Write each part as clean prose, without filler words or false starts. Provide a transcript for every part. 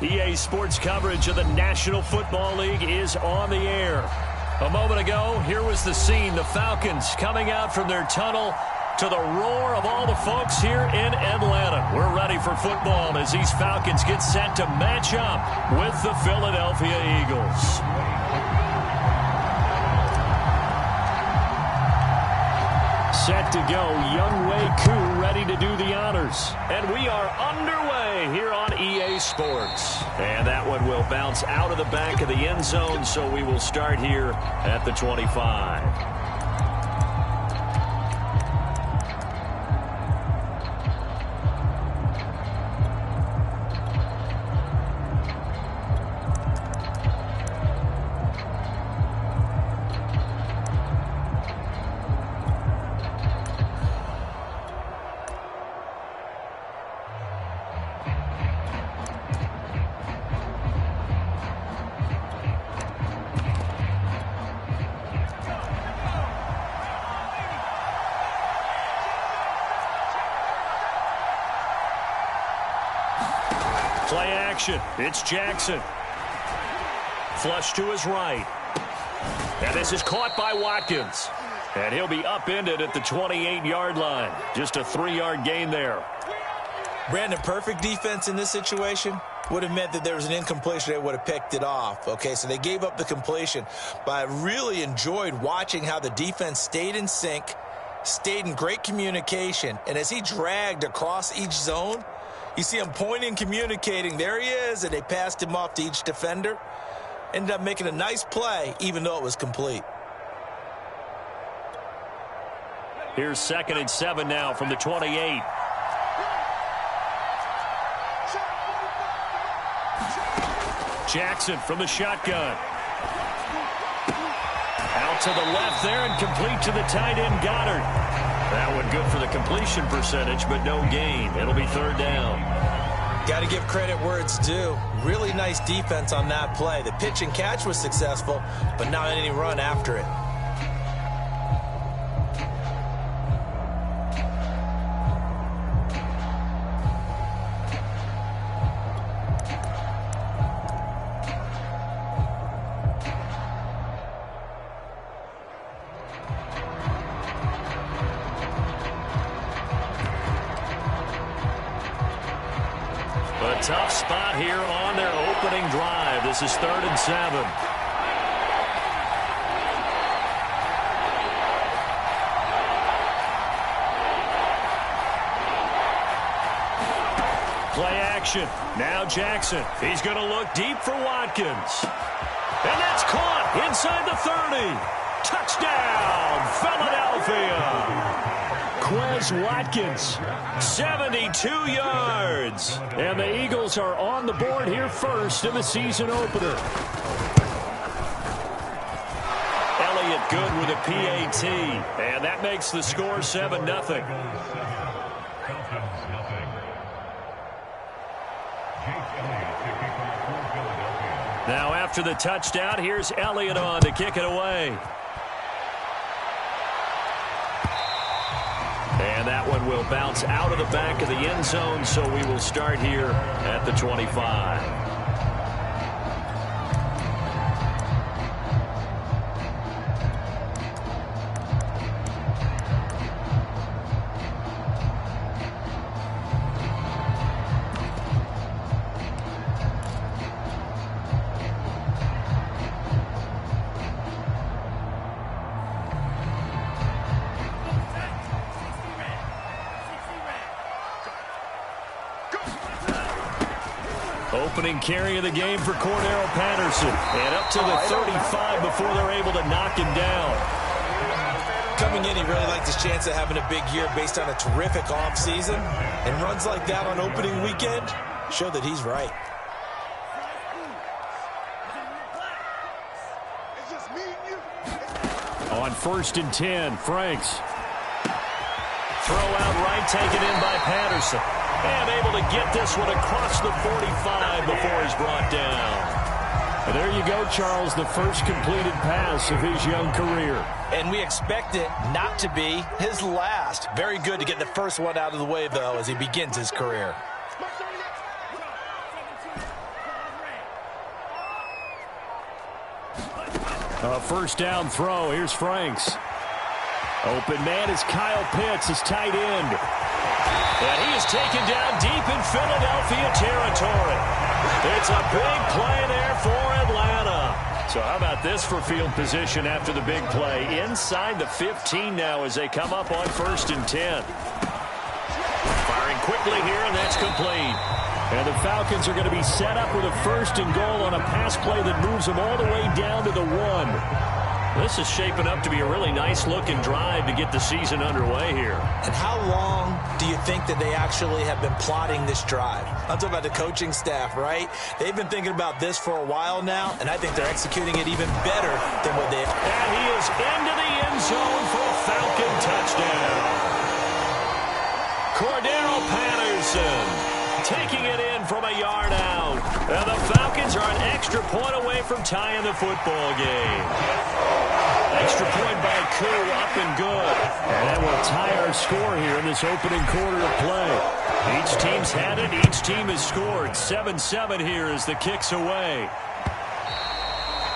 EA Sports coverage of the National Football League is on the air. A moment ago, here was the scene. The Falcons coming out from their tunnel to the roar of all the folks here in Atlanta. We're ready for football as these Falcons get set to match up with the Philadelphia Eagles. Set to go, Younghoe Koo ready to do the honors. And we are underway here on EA Sports. And that one will bounce out of the back of the end zone, so we will start here at the 25. Play action. It's Jackson. Flush to his right. And this is caught by Watkins. And he'll be upended at the 28-yard line. Just a 3-yard gain there. Brandon, perfect defense in this situation would have meant that there was an incompletion. They would have picked it off. Okay, so they gave up the completion. But I really enjoyed watching how the defense stayed in sync, stayed in great communication. And as he dragged across each zone, you see him pointing, communicating. There he is, and they passed him off to each defender. Ended up making a nice play, even though it was complete. Here's 2nd and 7 now from the 28. Jackson from the shotgun. Out to the left there and complete to the tight end, Goddard. That one good for the completion percentage, but no gain. It'll be 3rd down. Got to give credit where it's due. Really nice defense on that play. The pitch and catch was successful, but not any run after it. Tough spot here on their opening drive. This is 3rd and 7. Play action. Now Jackson. He's going to look deep for Watkins. And that's caught inside the 30. Touchdown, Philadelphia. Quez Watkins, 72 yards. And the Eagles are on the board here first in the season opener. Elliott good with a PAT. And that makes the score 7-0. Now after the touchdown, here's Elliott on to kick it away. And that one will bounce out of the back of the end zone, so we will start here at the 25. Opening carry of the game for Cordero Patterson. And up to the 35 before they're able to knock him down. Coming in, he really liked his chance of having a big year based on a terrific offseason. And runs like that on opening weekend show that he's right. On 1st and 10, Franks. Throw out right, taken in by Patterson. And able to get this one across the 45 before he's brought down. And there you go, Charles, the first completed pass of his young career. And we expect it not to be his last. Very good to get the first one out of the way, though, as he begins his career. A first down throw. Here's Franks. Open man is Kyle Pitts, his tight end. And he is taken down deep in Philadelphia territory. It's a big play there for Atlanta. So how about this for field position after the big play? Inside the 15 now as they come up on 1st and 10. Firing quickly here, and that's complete. And the Falcons are going to be set up with a 1st and goal on a pass play that moves them all the way down to the 1. This is shaping up to be a really nice-looking drive to get the season underway here. And how long do you think that they actually have been plotting this drive? I'm talking about the coaching staff, right? They've been thinking about this for a while now, and I think they're executing it even better than what they... And he is into the end zone for a Falcon touchdown. Cordero Patterson taking it in from a yard out. And the Falcons are an extra point away from tying the football game. Extra point by Koo, up and good. And that will tie our score here in this opening quarter of play. Each team's had it. Each team has scored. 7-7 here as the kick's away.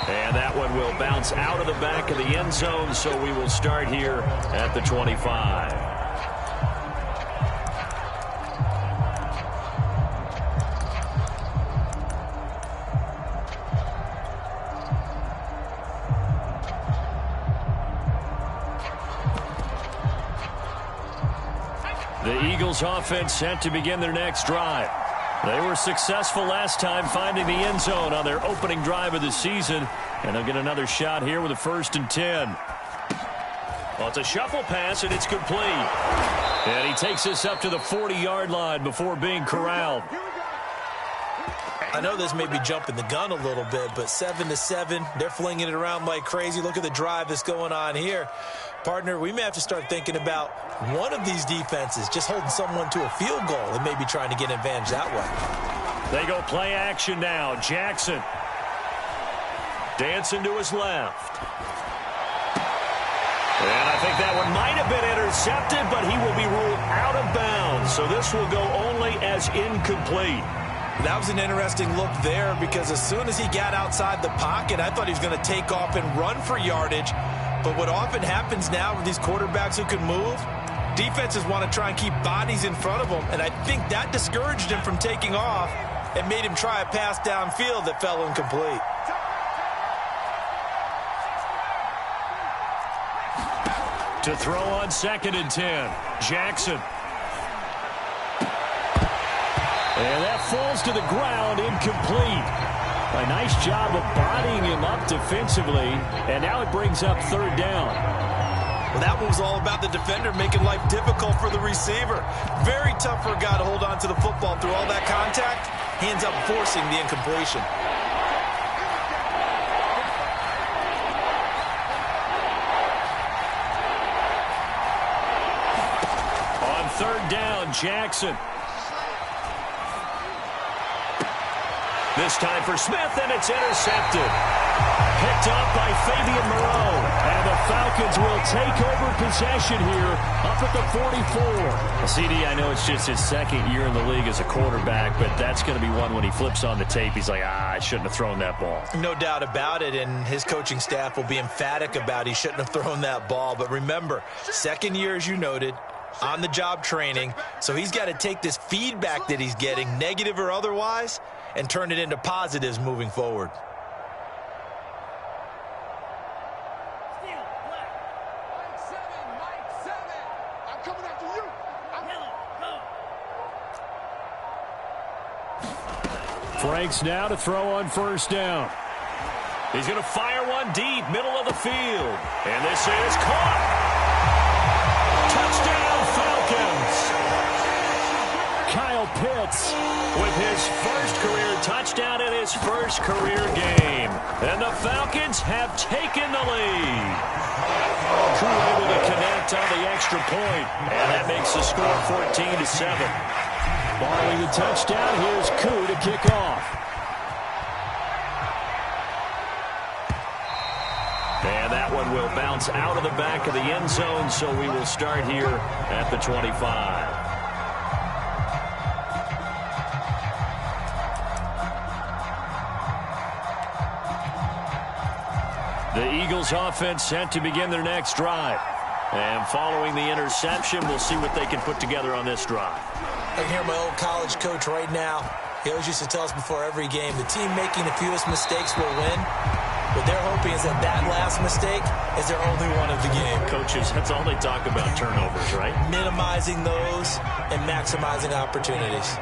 And that one will bounce out of the back of the end zone, so we will start here at the 25. The Eagles offense set to begin their next drive. They were successful last time finding the end zone on their opening drive of the season, and they'll get another shot here with a 1st and 10. Well, it's a shuffle pass, and it's complete. And he takes this up to the 40-yard line before being corralled. I know this may be jumping the gun a little bit, but 7-7, they're flinging it around like crazy. Look at the drive that's going on here. Partner, we may have to start thinking about one of these defenses just holding someone to a field goal and maybe trying to get an advantage that way. They go play action now. Jackson dancing to his left. And I think that one might have been intercepted, but he will be ruled out of bounds. So this will go only as incomplete. That was an interesting look there because as soon as he got outside the pocket, I thought he was going to take off and run for yardage. But what often happens now with these quarterbacks who can move, defenses want to try and keep bodies in front of them. And I think that discouraged him from taking off and made him try a pass downfield that fell incomplete. To throw on 2nd and 10, Jackson. And that falls to the ground, incomplete. A nice job of bodying him up defensively, and now it brings up 3rd down. Well, that one was all about the defender making life difficult for the receiver. Very tough for a guy to hold on to the football through all that contact. He ends up forcing the incompletion. On 3rd down, Jackson. This time for Smith, and it's intercepted. Picked up by Fabian Moreau. And the Falcons will take over possession here up at the 44. CD, I know it's just his 2nd year in the league as a quarterback, but that's going to be one when he flips on the tape. He's like, I shouldn't have thrown that ball. No doubt about it, and his coaching staff will be emphatic about he shouldn't have thrown that ball. But remember, 2nd year, as you noted, on-the-job training, so he's got to take this feedback that he's getting, negative or otherwise, and turn it into positives moving forward. Franks now to throw on 1st down. He's going to fire one deep, middle of the field. And this is caught. Touchdown, Falcons. Kyle Pitts with his first career touchdown in his first career game. And the Falcons have taken the lead. Koo able to connect on the extra point. And that makes the score 14-7. Following the touchdown, here's Koo to kick off. And that one will bounce out of the back of the end zone, so we will start here at the 25. The Eagles offense set to begin their next drive. And following the interception, we'll see what they can put together on this drive. I can hear my old college coach right now. He always used to tell us before every game, the team making the fewest mistakes will win. What they're hoping is that last mistake is their only one of the game. Coaches, that's all they talk about, turnovers, right? Minimizing those and maximizing opportunities.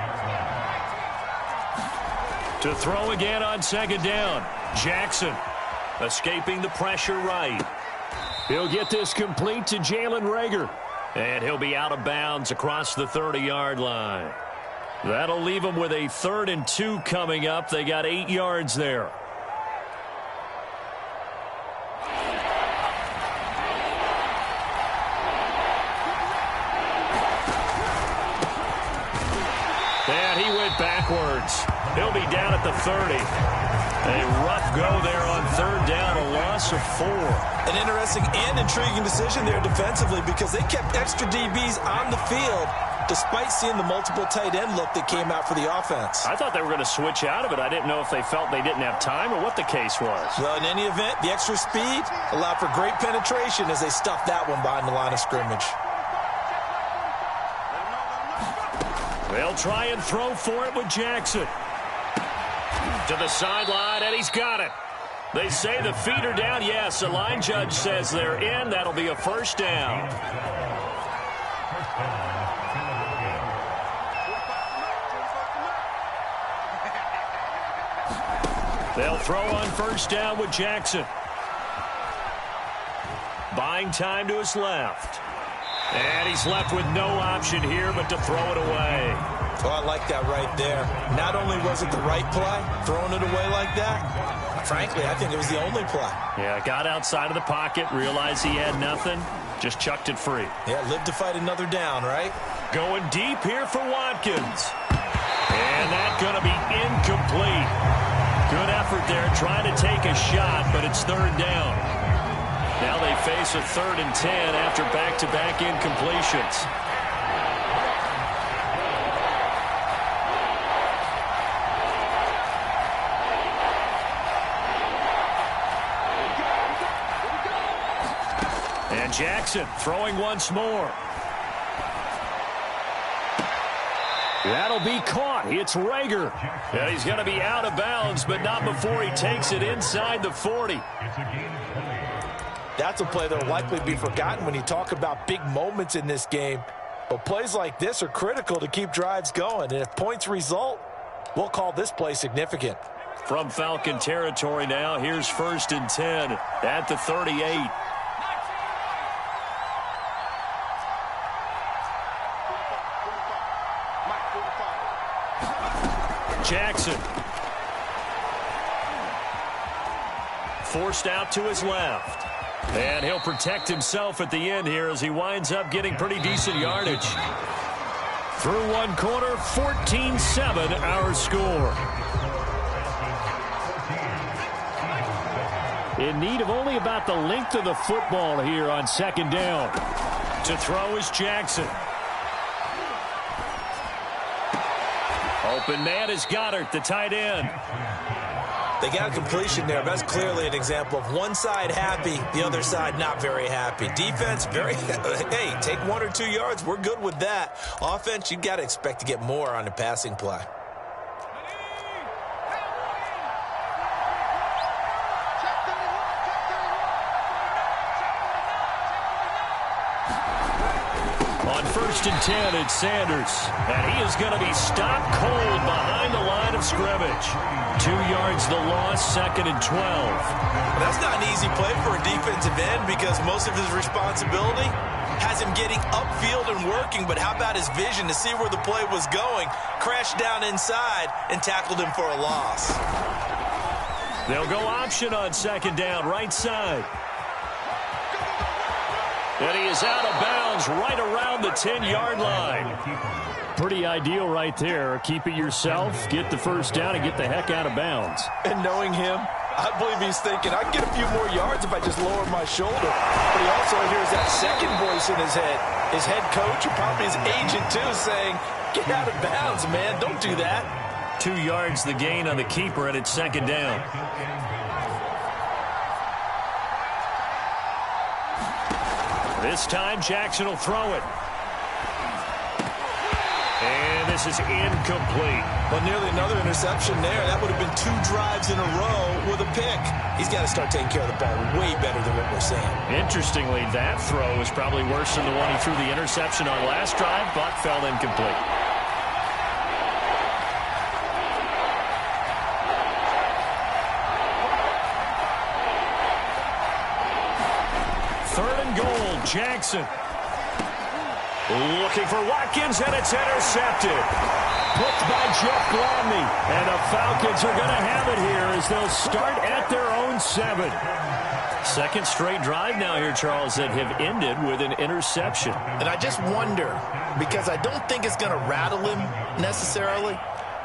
To throw again on second down. Jackson escaping the pressure right. He'll get this complete to Jalen Reagor. And he'll be out of bounds across the 30-yard line. That'll leave him with a 3rd and 2 coming up. They got 8 yards there. And he went backwards. He'll be down at the 30. A rough go there on 3rd down, a loss of 4. An interesting and intriguing decision there defensively because they kept extra DBs on the field despite seeing the multiple tight end look that came out for the offense. I thought they were going to switch out of it. I didn't know if they felt they didn't have time or what the case was. Well, in any event, the extra speed allowed for great penetration as they stuffed that one behind the line of scrimmage. They'll try and throw for it with Jackson. To the sideline, and he's got it. They say the feet are down. Yes, the line judge says they're in. That'll be a 1st down. They'll throw on 1st down with Jackson. Buying time to his left. And he's left with no option here but to throw it away. Oh, I like that right there. Not only was it the right play, throwing it away like that, frankly, I think it was the only play. Yeah, got outside of the pocket, realized he had nothing, just chucked it free. Yeah, lived to fight another down, right? Going deep here for Watkins. And that's going to be incomplete. Good effort there, trying to take a shot, but it's 3rd down. Now they face a 3rd and 10 after back-to-back incompletions. And Jackson throwing once more. That'll be caught. It's Reagor. And he's going to be out of bounds, but not before he takes it inside the 40. That's a play that will likely be forgotten when you talk about big moments in this game. But plays like this are critical to keep drives going. And if points result, we'll call this play significant. From Falcon territory now, here's 1st and 10 at the 38. Jackson. Forced out to his left. And he'll protect himself at the end here as he winds up getting pretty decent yardage. Through one quarter, 14-7 our score. In need of only about the length of the football here on 2nd down. To throw is Jackson. Open man is Goddard, the tight end. They got a completion there. That's clearly an example of one side happy, the other side not very happy. Defense, very, hey, take 1 or 2 yards. We're good with that. Offense, you got to expect to get more on the passing play. On 1st and 10, it's Sanders. And he is going to be stopped cold behind the line of scrimmage. 2 yards the loss, 2nd and 12. That's not an easy play for a defensive end because most of his responsibility has him getting upfield and working. But how about his vision to see where the play was going? Crashed down inside and tackled him for a loss. They'll go option on 2nd down, right side. And he is out of bounds right around the 10-yard line. Pretty ideal right there. Keep it yourself, get the 1st down, and get the heck out of bounds. And knowing him, I believe he's thinking, I can get a few more yards if I just lower my shoulder. But he also hears that second voice in his head. His head coach, or probably his agent too, saying, get out of bounds, man. Don't do that. 2 yards the gain on the keeper, and it's 2nd down. This time Jackson will throw it. And this is incomplete. Well, nearly another interception there. That would have been 2 drives in a row with a pick. He's got to start taking care of the ball way better than what we're seeing. Interestingly, that throw was probably worse than the one he threw the interception on last drive, but fell incomplete. Third and goal, Jackson. Looking for Watkins, and it's intercepted. Picked by Jeff Gladney. And the Falcons are going to have it here as they'll start at their own 7. Second straight drive now here, Charles, that have ended with an interception. And I just wonder, because I don't think it's going to rattle him necessarily,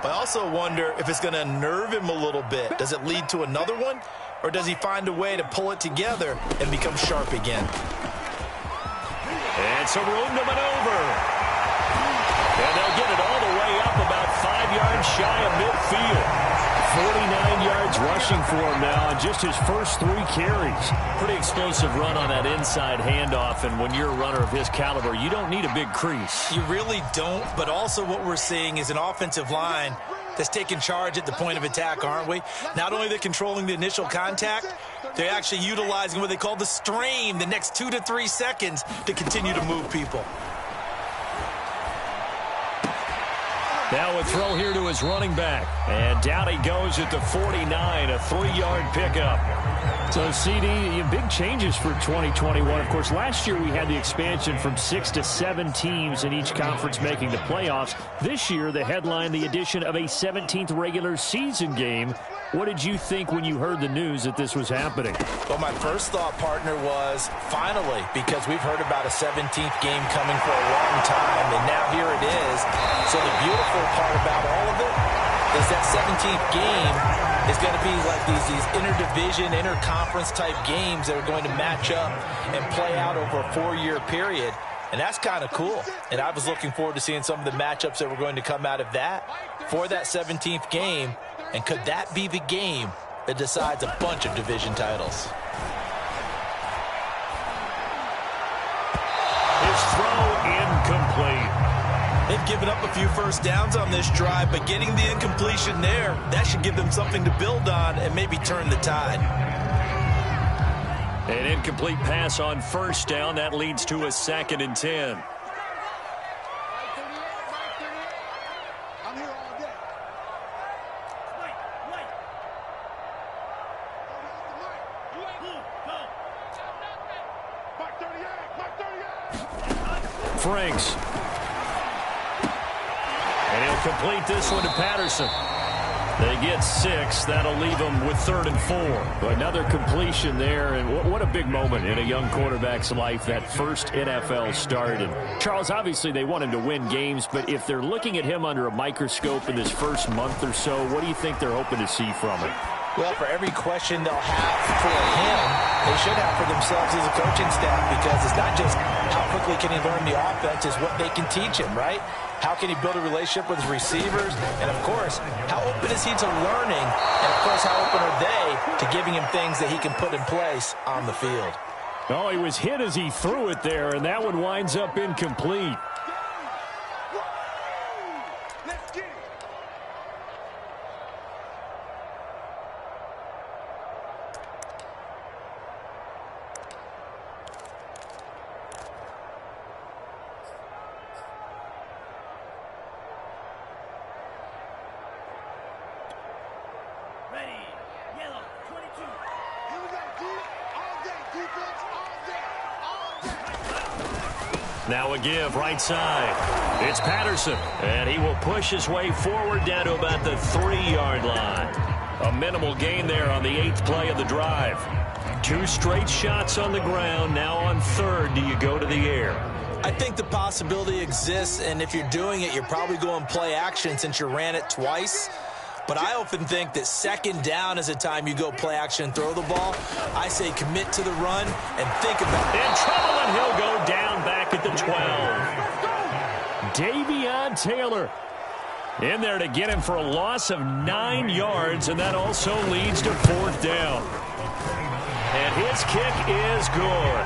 but I also wonder if it's going to unnerve him a little bit. Does it lead to another one, or does he find a way to pull it together and become sharp again? And some room to maneuver. And they'll get it all the way up about 5 yards shy of midfield. 49 yards rushing for him now on just his first 3 carries. Pretty explosive run on that inside handoff, and when you're a runner of his caliber, you don't need a big crease. You really don't, but also what we're seeing is an offensive line that's taking charge at the point of attack, aren't we? Not only are they controlling the initial contact, they're actually utilizing what they call the strain, the next 2 to 3 seconds to continue to move people. Now a throw here to his running back. And down he goes at the 49, a 3-yard pickup. So, CD, big changes for 2021. Of course, last year we had the expansion from 6 to 7 teams in each conference making the playoffs. This year, the headline, the addition of a 17th regular season game. What did you think when you heard the news that this was happening? Well, my first thought, partner, was finally, because we've heard about a 17th game coming for a long time, and now here it is. So the beautiful part about all of it is that 17th game is going to be like these interdivision, interconference type games that are going to match up and play out over a 4-year period. And that's kind of cool. And I was looking forward to seeing some of the matchups that were going to come out of that for that 17th game. And could that be the game that decides a bunch of division titles? His throw incomplete. They've given up a few first downs on this drive, but getting the incompletion there, that should give them something to build on and maybe turn the tide. An incomplete pass on first down. That leads to a 2nd and 10. Franks. And he'll complete this one to Patterson. They get 6. That'll leave them with 3rd and 4. Another completion there, and what a big moment in a young quarterback's life, that first NFL start. And Charles, obviously they want him to win games, but if they're looking at him under a microscope in this first month or so, what do you think they're hoping to see from him? Well, for every question they'll have for him, they should have for themselves as a coaching staff, because it's not just how quickly can he learn the offense, it's what they can teach him, right? How can he build a relationship with his receivers? And, of course, how open is he to learning? And, of course, how open are they to giving him things that he can put in place on the field? Oh, he was hit as he threw it there, and that one winds up incomplete. Now a give right side. It's Patterson, and he will push his way forward down to about the 3-yard line. A minimal gain there on the 8th play of the drive. 2 straight shots on the ground. Now on 3rd, do you go to the air? I think the possibility exists, and if you're doing it, you're probably going play action since you ran it twice. But I often think that 2nd down is a time you go play action and throw the ball. I say commit to the run and think about it. In trouble, and he'll go down back at the 12. Davion Taylor in there to get him for a loss of 9 yards, and that also leads to 4th down. And his kick is good.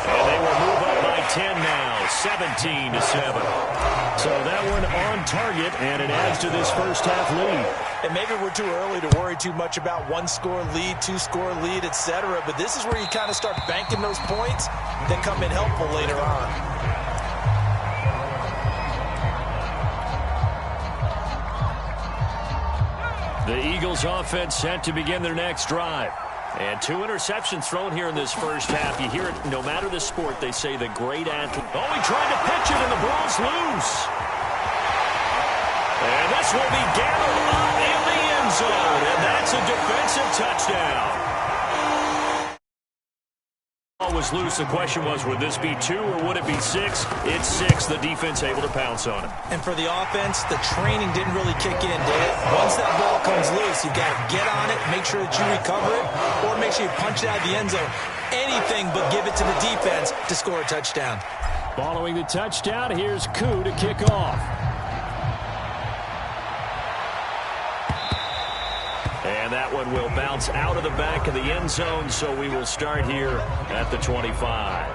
And they will move up 10 now, 17-7. So that one on target, and it adds to this first half lead. And maybe we're too early to worry too much about one-score lead, two-score lead, etc. But this is where you kind of start banking those points that come in helpful later on. The Eagles offense set to begin their next drive. And 2 interceptions thrown here in this first half. You hear it no matter the sport, they say the great athlete. Oh, he tried to pitch it, and the ball's loose. And this will be gathered up in the end zone, and that's a defensive touchdown. Was loose. The question was, would this be 2 or would it be 6? It's 6. The defense able to pounce on it. And for the offense, the training didn't really kick in, Dave. Once that ball comes loose, you've got to get on it, make sure that you recover it, or make sure you punch it out of the end zone. Anything but give it to the defense to score a touchdown. Following the touchdown, here's Koo to kick off. And that one will bounce out of the back of the end zone, so we will start here at the 25.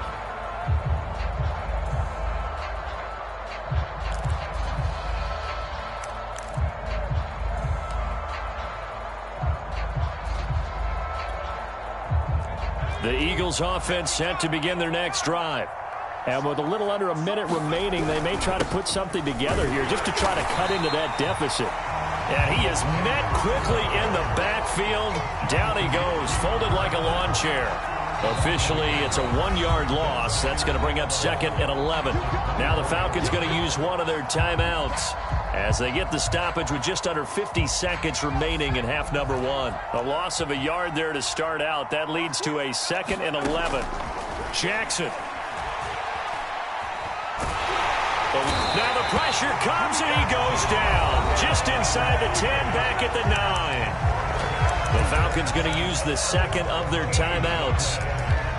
The Eagles offense set to begin their next drive. And with a little under a minute remaining, they may try to put something together here just to try to cut into that deficit. And he is met quickly in the backfield. Down he goes, folded like a lawn chair. Officially, it's a 1-yard loss. That's going to bring up 2nd and 11. Now the Falcons going to use one of their timeouts as they get the stoppage with just under 50 seconds remaining in half number 1. A loss of a yard there to start out. That leads to a 2nd and 11. Jackson. Now the pressure comes and he goes down. Just inside the 10, back at the 9. The Falcons going to use the 2nd of their timeouts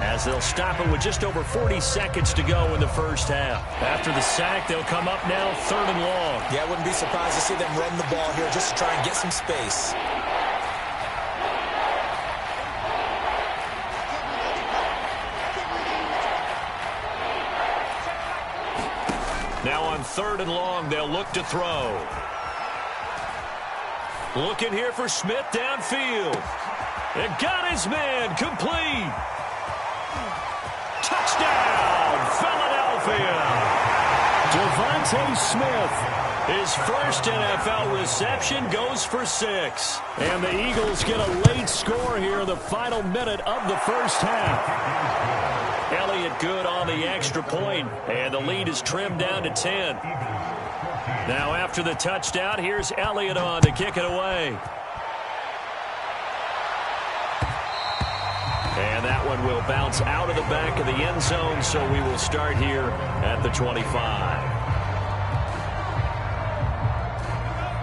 as they'll stop it with just over 40 seconds to go in the first half. After the sack, they'll come up now 3rd and long. Yeah, I wouldn't be surprised to see them run the ball here just to try and get some space. Now on 3rd and long, they'll look to throw. Looking here for Smith downfield. And got his man complete. Touchdown, Philadelphia. Devontae Smith. His first NFL reception goes for 6. And the Eagles get a late score here in the final minute of the first half. Elliott good on the extra point, and the lead is trimmed down to 10. Now after the touchdown, here's Elliott on to kick it away. And that one will bounce out of the back of the end zone, so we will start here at the 25.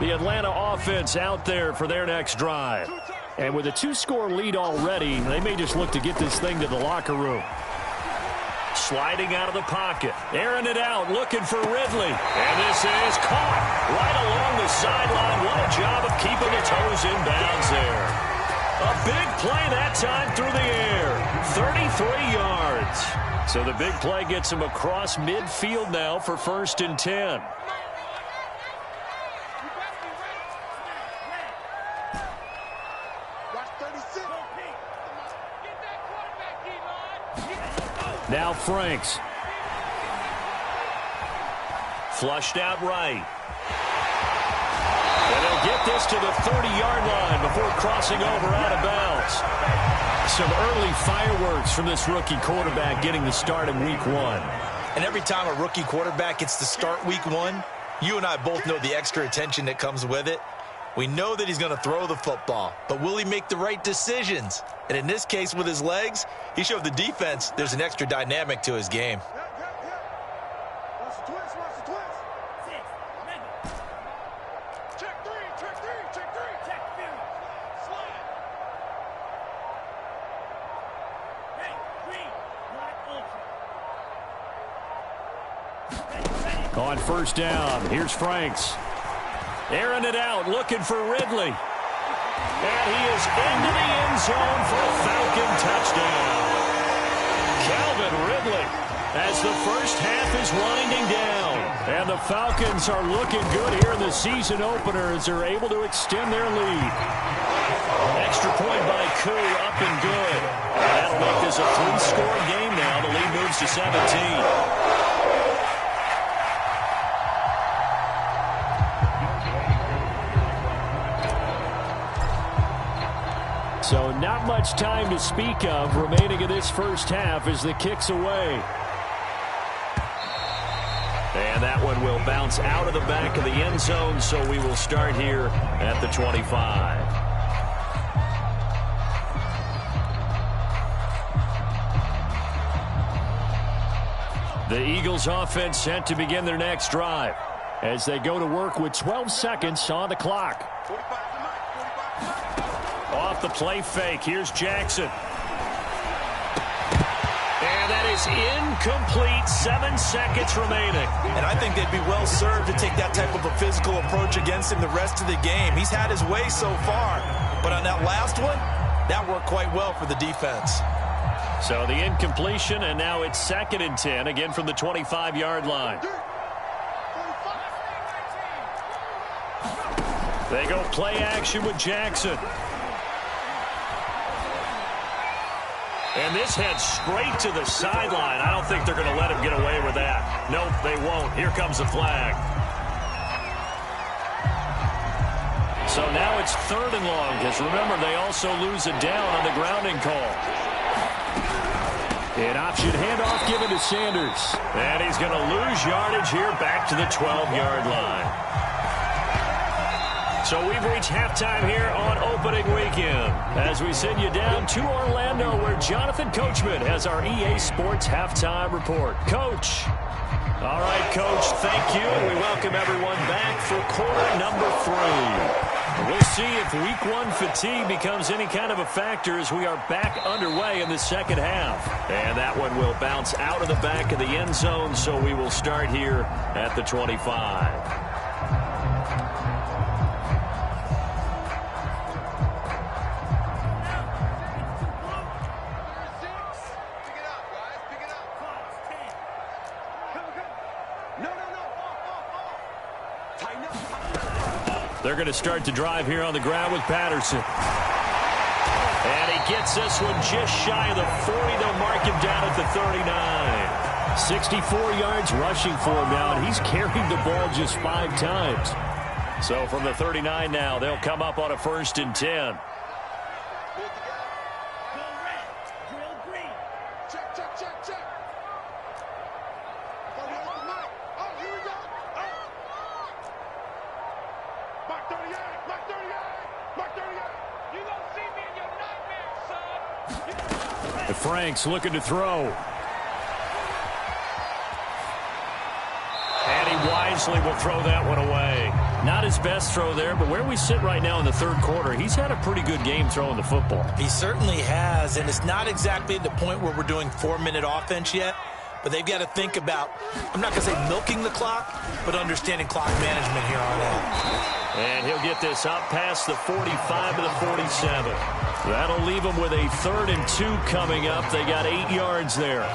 The Atlanta offense out there for their next drive. And with a 2-score lead already, they may just look to get this thing to the locker room. Sliding out of the pocket. Airing it out, looking for Ridley. And this is caught right along the sideline. What a job of keeping the toes in bounds there. A big play that time through the air. 33 yards. So the big play gets him across midfield now for 1st and 10. Now Franks. Flushed out right. And they'll get this to the 30-yard line before crossing over out of bounds. Some early fireworks from this rookie quarterback getting the start in week 1. And every time a rookie quarterback gets to start week 1, you and I both know the extra attention that comes with it. We know that he's going to throw the football, but will he make the right decisions? And in this case, with his legs, he showed the defense there's an extra dynamic to his game. On 1st down, here's Franks. Airing it out, looking for Ridley. And he is into the end zone for a Falcon touchdown. Calvin Ridley. as the first half is winding down. And the Falcons are looking good here in the season opener as they're able to extend their lead. Extra point by Koo, up and good. That'll make this a 3-score game now. The lead moves to 17. So not much time to speak of remaining in this first half as the kick's away. And that one will bounce out of the back of the end zone, so we will start here at the 25. The Eagles offense set to begin their next drive as they go to work with 12 seconds on the clock. Off the play fake, here's Jackson. And that is incomplete. 7 seconds remaining. And I think they'd be well served to take that type of a physical approach against him the rest of the game. He's had his way so far. But on that last one, that worked quite well for the defense. So the incompletion, and now it's 2nd and 10, again from the 25-yard line. They go play action with Jackson. And this heads straight to the sideline. I don't think they're going to let him get away with that. Nope, they won't. Here comes the flag. So now it's 3rd and long, because remember, they also lose it down on the grounding call. An option handoff given to Sanders. And he's going to lose yardage here back to the 12-yard line. So we've reached halftime here on opening weekend as we send you down to Orlando where Jonathan Coachman has our EA Sports halftime report. Coach. All right, Coach, thank you. And we welcome everyone back for quarter number 3. We'll see if week 1 fatigue becomes any kind of a factor as we are back underway in the second half. And that one will bounce out of the back of the end zone, so we will start here at the 25. They're going to start to drive here on the ground with Patterson. And he gets this one just shy of the 40. They'll mark him down at the 39. 64 yards rushing for him now, and he's carried the ball just 5 times. So from the 39 now, they'll come up on a 1st and 10. Franks looking to throw. And he wisely will throw that one away. Not his best throw there, but where we sit right now in the 3rd quarter, he's had a pretty good game throwing the football. He certainly has, and it's not exactly at the point where we're doing 4-minute offense yet, but they've got to think about, I'm not going to say milking the clock, but understanding clock management here on out. And he'll get this up past the 45 to the 47. That'll leave them with a 3rd and 2 coming up. They got 8 yards there.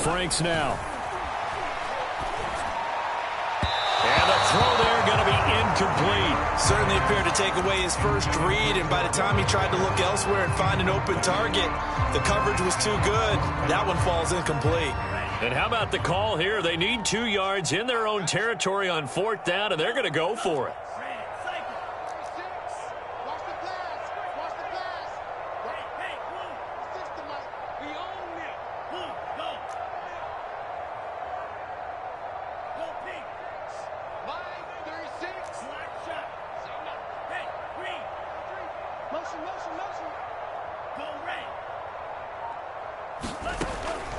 Franks now. And the throw there going to be incomplete. Certainly appeared to take away his first read, and by the time he tried to look elsewhere and find an open target, the coverage was too good. That one falls incomplete. And how about the call here? They need 2 yards in their own territory on 4th down, and they're going to go for it.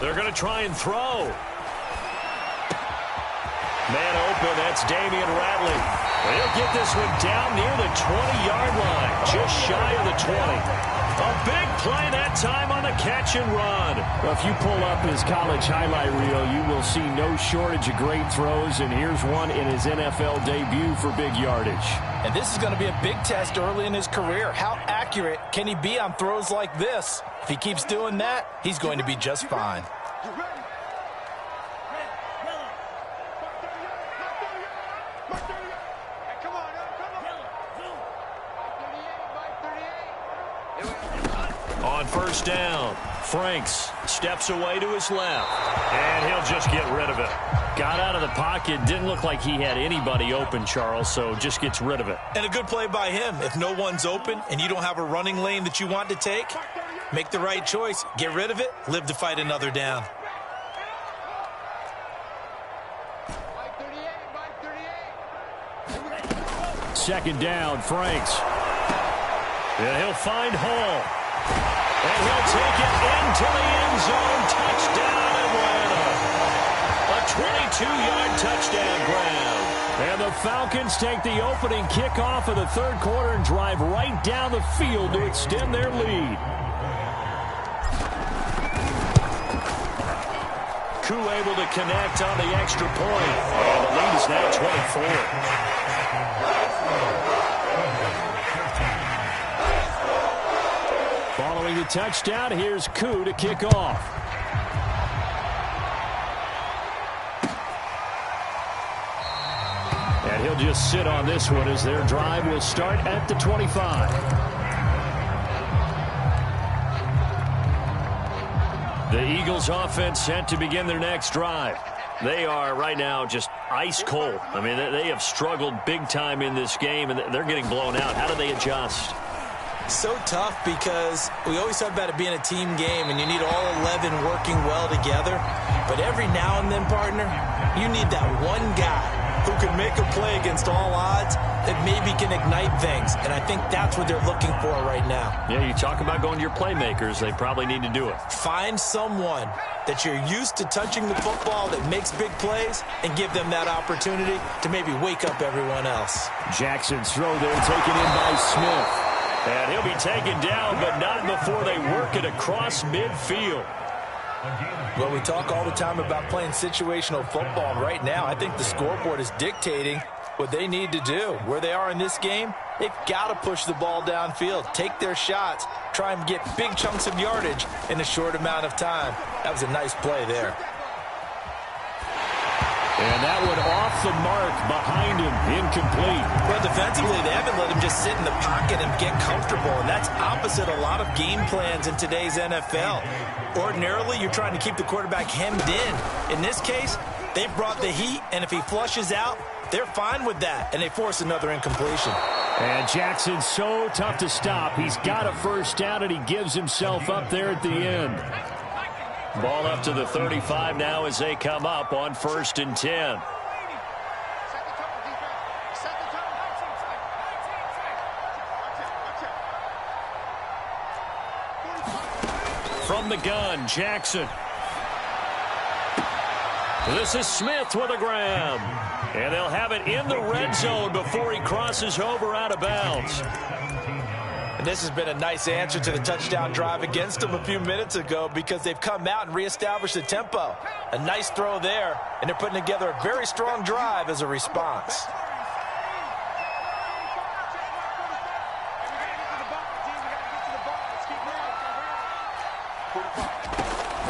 They're going to try and throw. Man open, that's Damian Ratley. He'll get this one down near the 20-yard line, just shy of the the 20. A big play that time on the catch and run. Well, if you pull up his college highlight reel, you will see no shortage of great throws, and here's one in his NFL debut for big yardage. And this is going to be a big test early in his career. How accurate can he be on throws like this? If he keeps doing that, he's going to be just fine. On first down, Franks steps away to his left, and he'll just get rid of it. Got out of the pocket, didn't look like he had anybody open, Charles, so just gets rid of it. And a good play by him. If no one's open and you don't have a running lane that you want to take, make the right choice. Get rid of it, live to fight another down. Second down, Franks. And he'll find Hall. And he'll take it into the end zone. Touchdown, Atlanta. A 22-yard touchdown grab. And the Falcons take the opening kickoff of the third quarter and drive right down the field to extend their lead. Koo able to connect on the extra point. And the lead is now 24. Following the touchdown, here's Koo to kick off. And he'll just sit on this one as their drive will start at the 25. The Eagles offense set to begin their next drive. They are right now just ice cold. I mean, they have struggled big time in this game, and they're getting blown out. How do they adjust? So tough because we always talk about it being a team game and you need all 11 working well together. But every now and then, partner, you need that one guy who can make a play against all odds that maybe can ignite things. And I think that's what they're looking for right now. Yeah, you talk about going to your playmakers. They probably need to do it. Find someone that you're used to touching the football that makes big plays and give them that opportunity to maybe wake up everyone else. Jackson's throw there taken in by Smith. And he'll be taken down, but not before they work it across midfield. Well, we talk all the time about playing situational football, and right now I think the scoreboard is dictating what they need to do. Where they are in this game, they've got to push the ball downfield, take their shots, try and get big chunks of yardage in a short amount of time. That was a nice play there. And that one off the mark behind him, incomplete. Well, defensively, they haven't let him just sit in the pocket and get comfortable, and that's opposite a lot of game plans in today's NFL. Ordinarily, you're trying to keep the quarterback hemmed in. In this case, they've brought the heat, and if he flushes out, they're fine with that, and they force another incompletion. And Jackson's so tough to stop. He's got a first down, and he gives himself up there at the end. Ball up to the 35 now as they come up on 1st and 10. From the gun, Jackson. This is Smith with a grab. And they'll have it in the red zone before he crosses over out of bounds. And this has been a nice answer to the touchdown drive against them a few minutes ago because they've come out and reestablished the tempo. A nice throw there, and they're putting together a very strong drive as a response.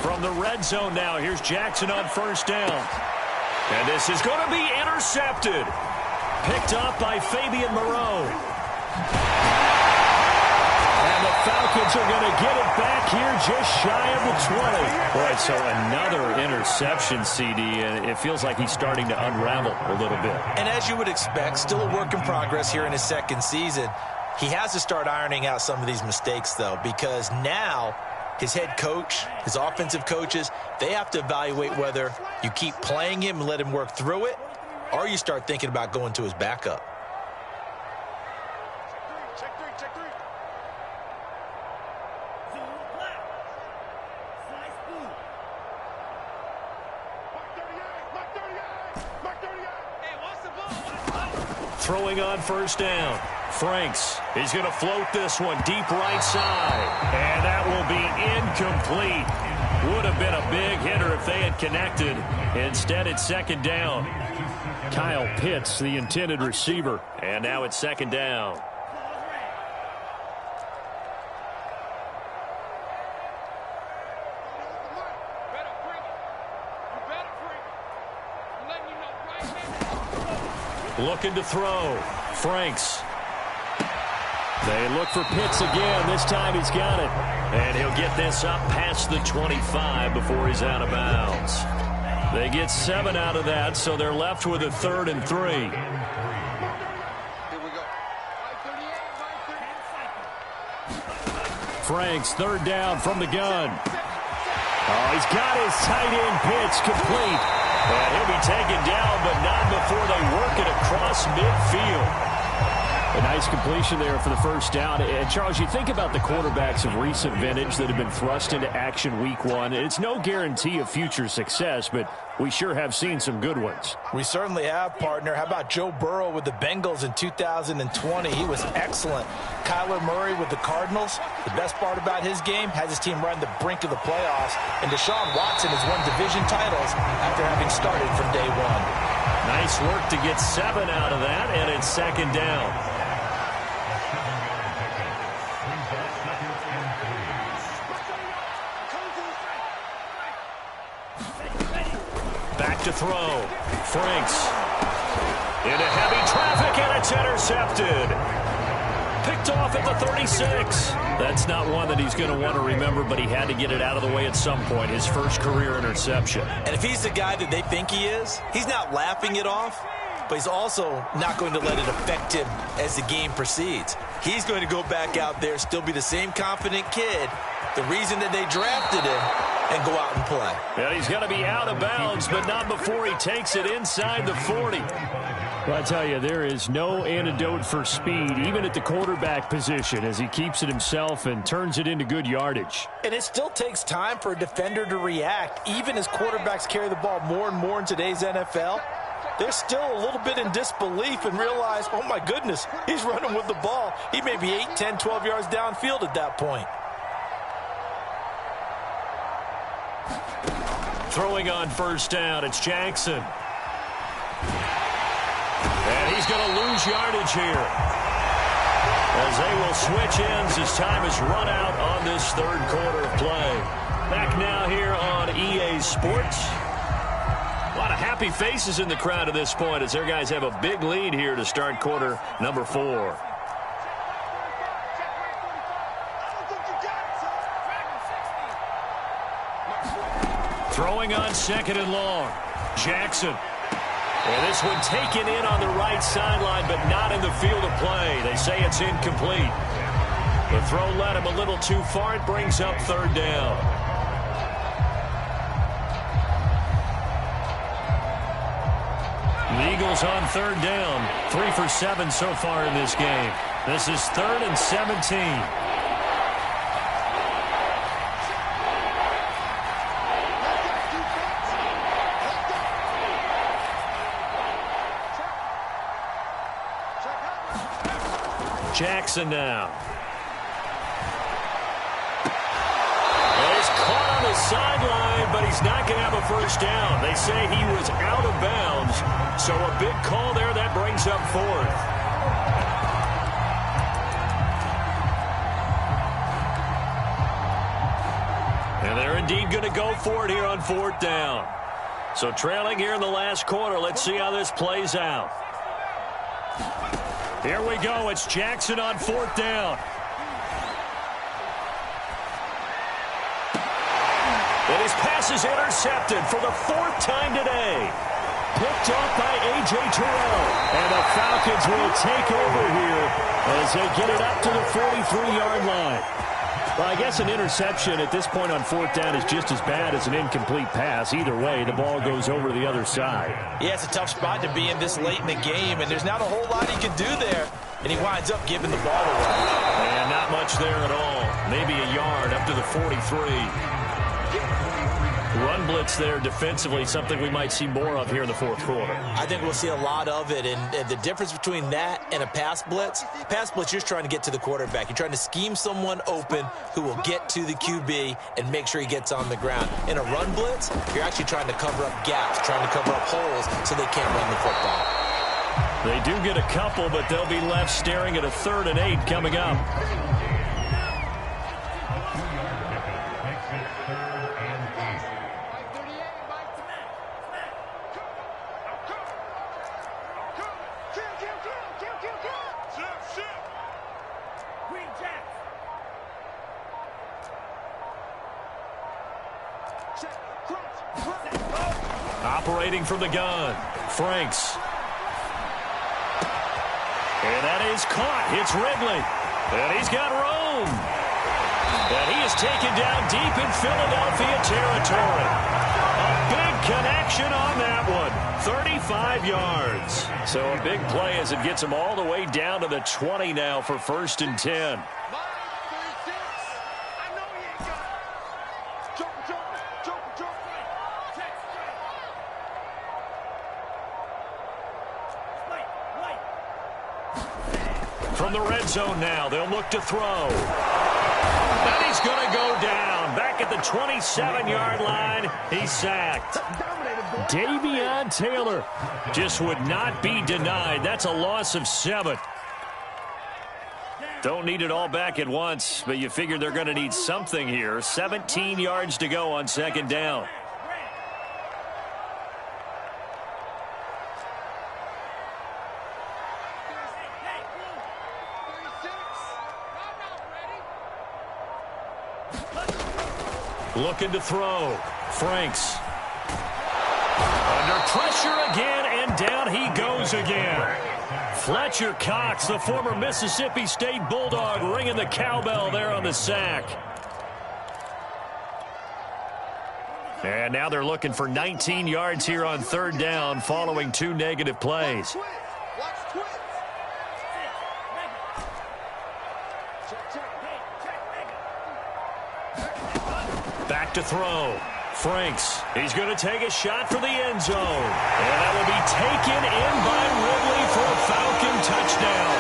From the red zone now, here's Jackson on first down. And this is going to be intercepted. Picked up by Fabian Moreau. And the Falcons are going to get it back here just shy of the 20. Boy, so another interception, CD, and it feels like he's starting to unravel a little bit. And as you would expect, still a work in progress here in his second season. He has to start ironing out some of these mistakes, though, because now his head coach, his offensive coaches, they have to evaluate whether you keep playing him and let him work through it, or you start thinking about going to his backup. Throwing on first down. Franks, he's going to float this one deep right side. And that will be incomplete. Would have been a big hitter if they had connected. Instead, it's second down. Kyle Pitts, the intended receiver. And now it's second down. Looking to throw. Franks. They look for Pitts again. This time he's got it. And he'll get this up past the 25 before he's out of bounds. They get 7 out of that, so they're left with a 3rd and 3. Here we go. Franks, 3rd down from the gun. Oh, he's got his tight end Pitts complete. And he'll be taken down, but not before they work it across midfield. A nice completion there for the first down. And, Charles, you think about the quarterbacks of recent vintage that have been thrust into action week 1. It's no guarantee of future success, but we sure have seen some good ones. We certainly have, partner. How about Joe Burrow with the Bengals in 2020? He was excellent. Kyler Murray with the Cardinals. The best part about his game, has his team right on the brink of the playoffs. And Deshaun Watson has won division titles after having started from day 1. Nice work to get 7 out of that, and it's second down. Back to throw. Franks. Into heavy traffic, and it's intercepted. Picked off at the 36. That's not one that he's going to want to remember, but he had to get it out of the way at some point. His first career interception. And if he's the guy that they think he is, he's not laughing it off, but he's also not going to let it affect him as the game proceeds. He's going to go back out there, still be the same confident kid, the reason that they drafted him, and go out and play. Yeah, he's going to be out of bounds, but not before he takes it inside the 40. Well, I tell you, there is no antidote for speed, even at the quarterback position, as he keeps it himself and turns it into good yardage. And it still takes time for a defender to react, even as quarterbacks carry the ball more and more in today's NFL. They're still a little bit in disbelief and realize, oh my goodness, he's running with the ball. He may be 8, 10, 12 yards downfield at that point. Throwing on first down, it's Jackson. And he's going to lose yardage here, as they will switch ends as time is run out on this third quarter of play. Back now here on EA Sports. A lot of happy faces in the crowd at this point as their guys have a big lead here to start quarter number 4. Throwing on second and long. Jackson. And this one taken in on the right sideline, but not in the field of play. They say it's incomplete. The throw led him a little too far. It brings up third down. The Eagles on third down. 3 for 7 so far in this game. This is 3rd and 17. Jackson now. And he's caught on the sideline, but he's not going to have a first down. They say he was out of bounds, so a big call there that brings up 4th. And they're indeed going to go for it here on 4th down. So trailing here in the last quarter. Let's see how this plays out. Here we go. It's Jackson on 4th down. And his pass is intercepted for the 4th time today. Picked off by A.J. Terrell. And the Falcons will take over here as they get it up to the 43-yard line. Well, I guess an interception at this point on 4th down is just as bad as an incomplete pass. Either way, the ball goes over the other side. Yeah, it's a tough spot to be in this late in the game, and there's not a whole lot he can do there. And he winds up giving the ball away. And not much there at all. Maybe a yard up to the 43. Run blitz there defensively, something we might see more of here in the fourth quarter. I think we'll see a lot of it, and the difference between that and a pass blitz, you're just trying to get to the quarterback. You're trying to scheme someone open who will get to the QB and make sure he gets on the ground. In a run blitz, you're actually trying to cover up gaps, trying to cover up holes so they can't run the football. They do get a couple, but they'll be left staring at a 3rd and 8 coming up. Operating from the gun, Franks. And that is caught. It's Ridley. And he's got room. And he is taken down deep in Philadelphia territory. A big connection on that one. 35 yards. So a big play as it gets him all the way down to the 20 now for 1st and 10. From the red zone now, they'll look to throw. And he's going to go down. Back at the 27-yard line, he's sacked. Davion Taylor just would not be denied. That's a loss of 7. Don't need it all back at once, but you figure they're going to need something here. 17 yards to go on 2nd down. Looking to throw. Franks. Under pressure again, and down he goes again. Fletcher Cox, the former Mississippi State Bulldog, ringing the cowbell there on the sack. And now they're looking for 19 yards here on 3rd down following 2 negative plays. Back to throw. Franks. He's going to take a shot for the end zone. And that will be taken in by Ridley for a Falcon touchdown.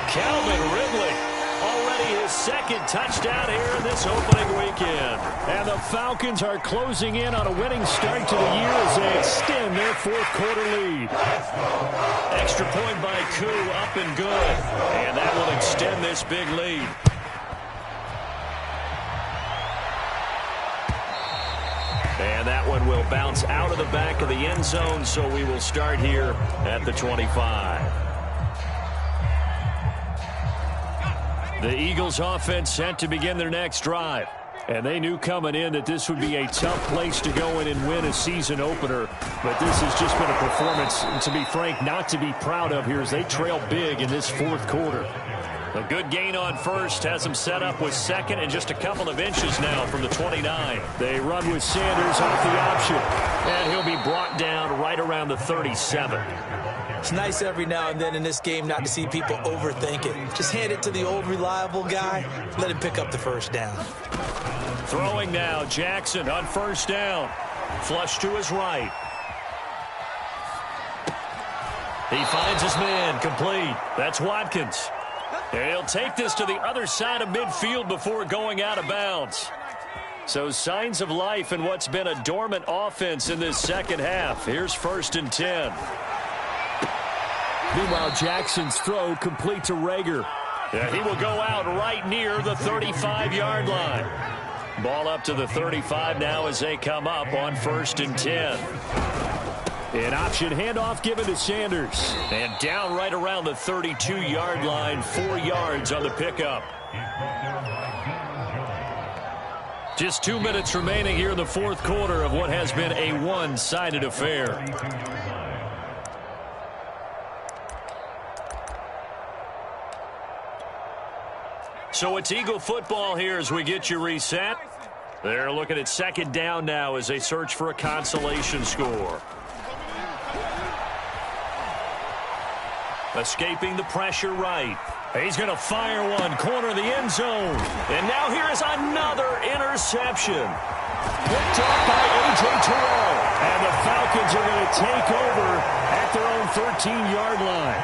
Calvin Ridley, already his 2nd touchdown here in this opening weekend. And the Falcons are closing in on a winning start to the year as they extend their 4th quarter lead. Extra point by Koo, up and good. And that will extend this big lead. And that one will bounce out of the back of the end zone, so we will start here at the 25. The Eagles offense set to begin their next drive. And they knew coming in that this would be a tough place to go in and win a season opener. But this has just been a performance, to be frank, not to be proud of here as they trail big in this 4th quarter. A good gain on first has them set up with 2nd and just a couple of inches now from the 29. They run with Sanders off the option, and he'll be brought down right around the 37. It's nice every now and then in this game not to see people overthink it. Just hand it to the old reliable guy, let him pick up the 1st down. Throwing now, Jackson on 1st down. Flush to his right. He finds his man, complete. That's Watkins. And he'll take this to the other side of midfield before going out of bounds. So signs of life in what's been a dormant offense in this 2nd half. Here's 1st and 10. Meanwhile, Jackson's throw complete to Rager. Yeah, he will go out right near the 35-yard line. Ball up to the 35 now as they come up on 1st and 10. An option handoff given to Sanders. And down right around the 32-yard line, 4 yards on the pickup. Just 2 minutes remaining here in the 4th quarter of what has been a one-sided affair. So it's Eagle football here as we get you reset. They're looking at 2nd down now as they search for a consolation score. Escaping the pressure right. He's going to fire one, corner of the end zone. And now here is another interception. Picked up by A.J. Terrell. And the Falcons are going to take over at their own 13-yard line.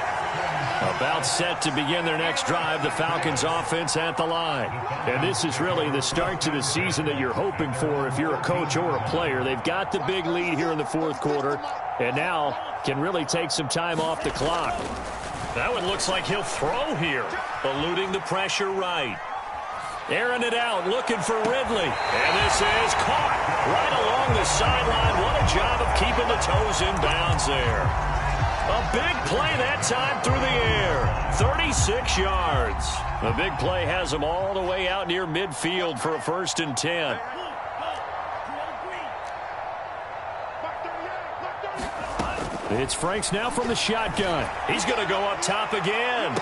About set to begin their next drive, the Falcons offense at the line. And this is really the start to the season that you're hoping for if you're a coach or a player. They've got the big lead here in the fourth quarter, and now can really take some time off the clock. That one looks like he'll throw here, eluding the pressure right. Airing it out, looking for Ridley. And this is caught right along the sideline. What a job of keeping the toes in bounds there. A big play that time through the air. 36 yards. The big play has him all the way out near midfield for a 1st and 10. It's Franks now from the shotgun. He's going to go up top again.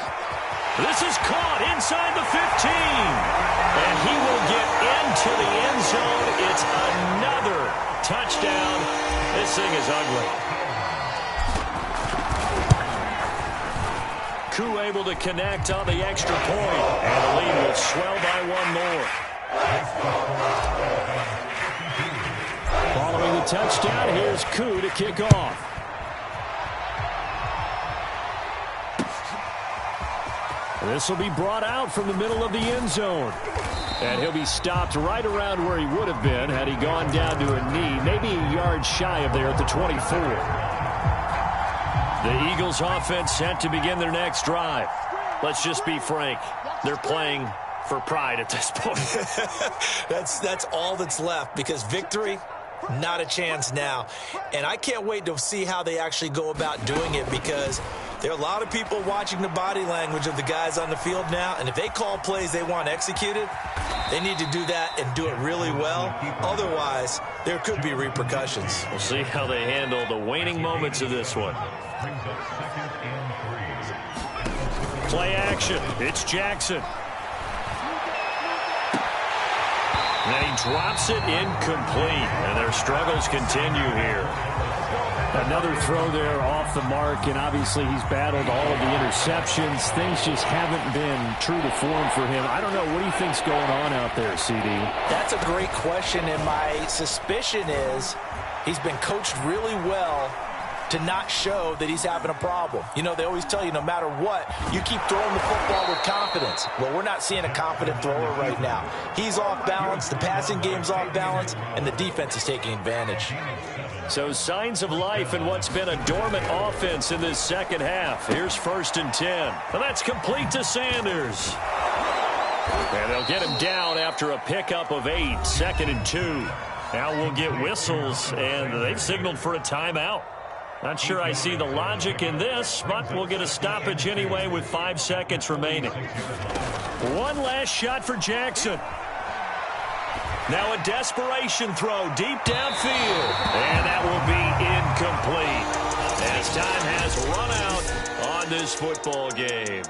This is caught inside the 15. And he will get into the end zone. It's another touchdown. This thing is ugly. Koo able to connect on the extra point. And the lead will swell by one more. Following the touchdown, here's Koo to kick off. This will be brought out from the middle of the end zone. And he'll be stopped right around where he would have been had he gone down to a knee, maybe a yard shy of there at the 24. The Eagles offense set to begin their next drive. Let's just be frank. They're playing for pride at this point. That's all that's left, because victory, not a chance now. And I can't wait to see how they actually go about doing it, because there are a lot of people watching the body language of the guys on the field now, and if they call plays they want executed, they need to do that and do it really well. Otherwise, there could be repercussions. We'll see how they handle the waning moments of this one. Play action. It's Jackson. And he drops it incomplete, and their struggles continue here. Another throw there off the mark, and obviously he's battled all of the interceptions. Things just haven't been true to form for him. I don't know. What do you think's going on out there, CD? That's a great question, and my suspicion is he's been coached really well to not show that he's having a problem. You know, they always tell you no matter what, you keep throwing the football with confidence. Well, we're not seeing a confident thrower right now. He's off balance, the passing game's off balance, and the defense is taking advantage. So signs of life in what's been a dormant offense in this second half. Here's 1st and 10. And that's complete to Sanders. And they'll get him down after a pickup of 8, 2nd and 2. Now we'll get whistles, and they've signaled for a timeout. Not sure I see the logic in this, but we'll get a stoppage anyway with 5 seconds remaining. One last shot for Jackson. Now a desperation throw deep downfield. And that will be incomplete as time has run out on this football game.